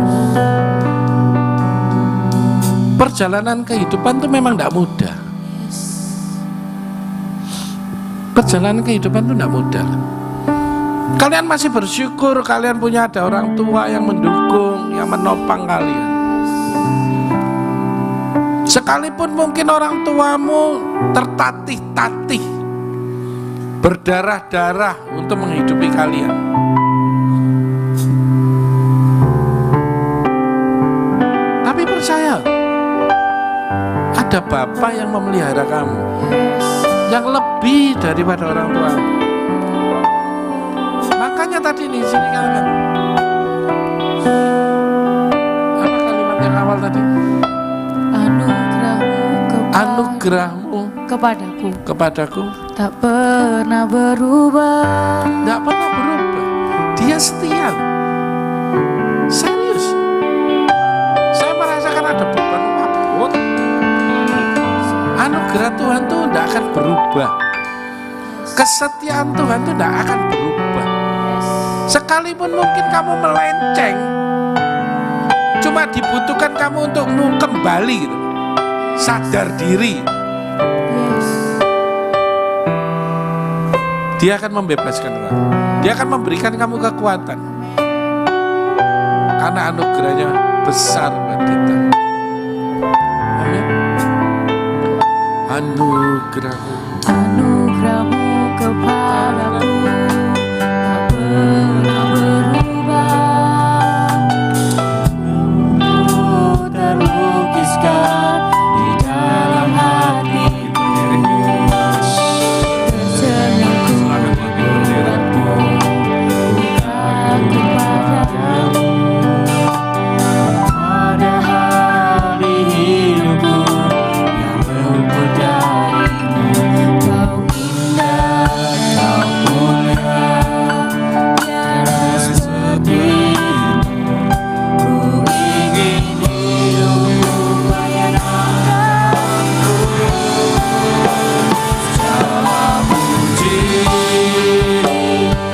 Perjalanan kehidupan itu memang tidak mudah. Perjalanan kehidupan itu tidak mudah. Kalian masih bersyukur kalian punya ada orang tua yang mendukung, yang menopang kalian. Sekalipun mungkin orang tuamu tertatih-tatih, berdarah-darah untuk menghidupi kalian. Tapi percaya, ada Bapa yang memelihara kamu, yang lebih daripada orang tuamu. Makanya tadi nih sini kalian, apa kalimat yang awal tadi? Anugerahmu kepadaku tak pernah berubah. tidak pernah berubah. Dia setia. Serius. Saya merasakan ada beban abot. Anugerah Tuhan itu tidak akan berubah. Kesetiaan Tuhan itu tidak akan berubah. Sekalipun mungkin kamu melenceng, cuma dibutuhkan kamu untuk kembali gitu. Sadar diri. Dia akan membebaskan kamu. Dia akan memberikan kamu kekuatan. Karena anugerahnya besar buat kita. Amin. Anugerahmu kepadaku tak pernah berubah. Terlukiskan di dalam hatiku. Tersenyumku hiburanmu bukan kepadamu. Padahal di hidupku yang luput darimu. Kau indah, kau mulia, tiada sepertimu. Ku ingin hidup meyenangkanmu. Segala puji,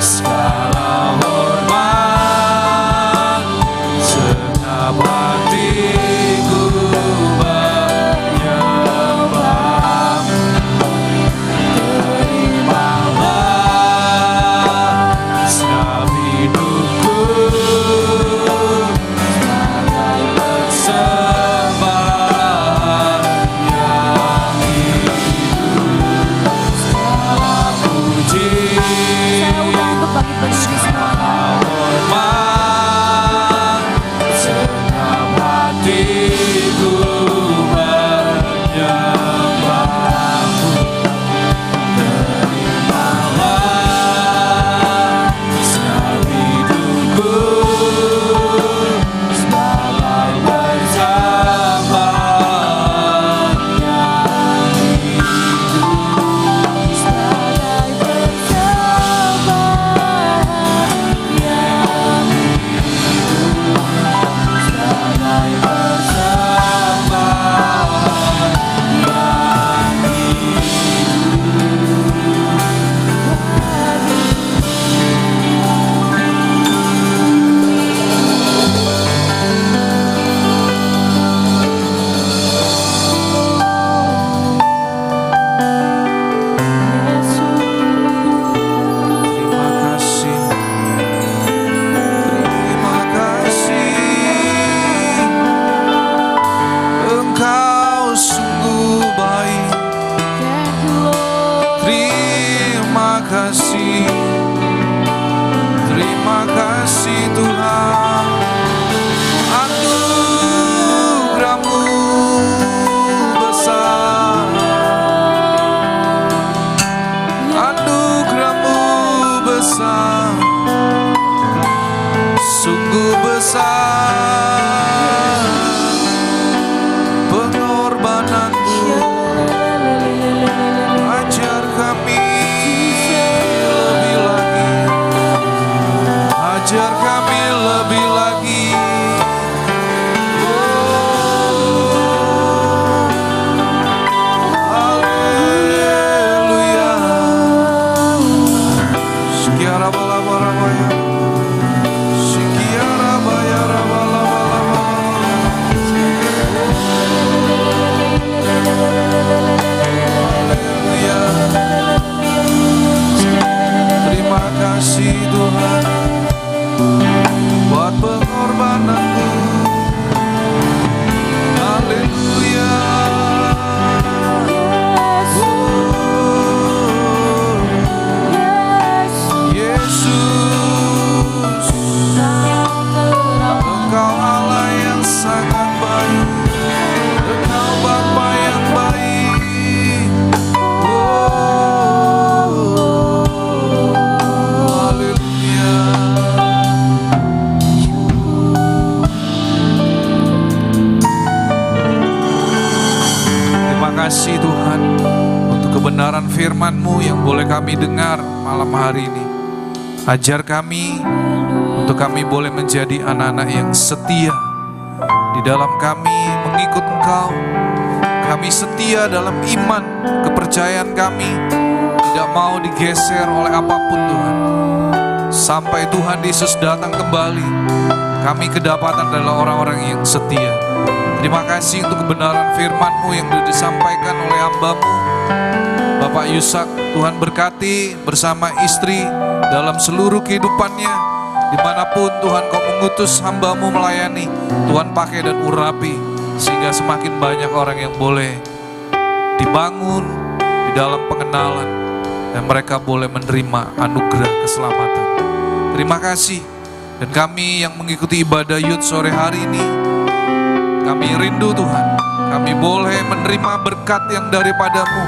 segala hormat, segenap hatiku menyembah. Terimalah setiap hidupku sebagai persembahan yang hidup. Segala puji, segala hormat, segenap hatiku menyembahmu. Terimalah setiap hidupku sebagai persembahan yang hidup. Sebagai persembahan yang hidup. Sebagai persembahan yang Terima kasih, terima kasih. Engkau sungguh baik. Terima kasih, terima kasih Tuhan. Anugerahmu besar, anugerahmu besar, sungguh besar. Pengorbananmu ajar kami lebih lagi. Kiara bala bara baya. Sikiara baya bala bala bala. Haleluya. Terima kasih Tuhan buat pengorbananmu. Haleluya. Yesus, Engkau Allah yang sangat baik, Engkau Bapa yang baik. Haleluya. Terima kasih Tuhan untuk kebenaran firman-Mu yang boleh kami dengar malam hari ini. Ajar kami untuk kami boleh menjadi anak-anak yang setia di dalam kami mengikut Engkau. Kami setia dalam iman, kepercayaan kami tidak mau digeser oleh apapun Tuhan. Sampai Tuhan Yesus datang kembali, kami kedapatan adalah orang-orang yang setia. Terima kasih untuk kebenaran firman-Mu yang disampaikan oleh hamba-Mu Bapak Yusak. Tuhan berkati bersama istri dalam seluruh kehidupannya. Dimanapun Tuhan Kau mengutus hamba-Mu melayani, Tuhan pakai dan urapi, sehingga semakin banyak orang yang boleh dibangun di dalam pengenalan, dan mereka boleh menerima anugerah keselamatan. Terima kasih. Dan kami yang mengikuti ibadah Youth sore hari ini, kami rindu Tuhan, kami boleh menerima berkat yang daripada-Mu.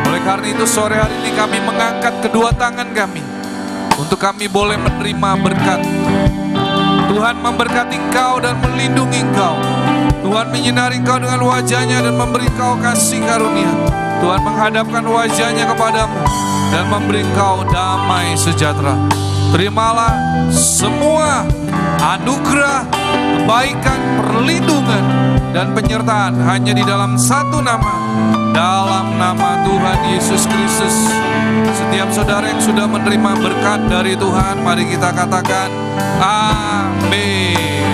Oleh karena itu sore hari ini kami mengangkat kedua tangan kami untuk kami boleh menerima berkat. Tuhan memberkati Engkau dan melindungi Engkau. Tuhan menyinari Engkau dengan wajah-Nya dan memberi Engkau kasih karunia. Tuhan menghadapkan wajah-Nya kepadamu dan memberi Engkau damai sejahtera. Terimalah semua anugerah, kebaikan, perlindungan, dan penyertaan hanya di dalam satu nama, dalam nama Tuhan Yesus Kristus. Setiap saudara yang sudah menerima berkat dari Tuhan, mari kita katakan amin.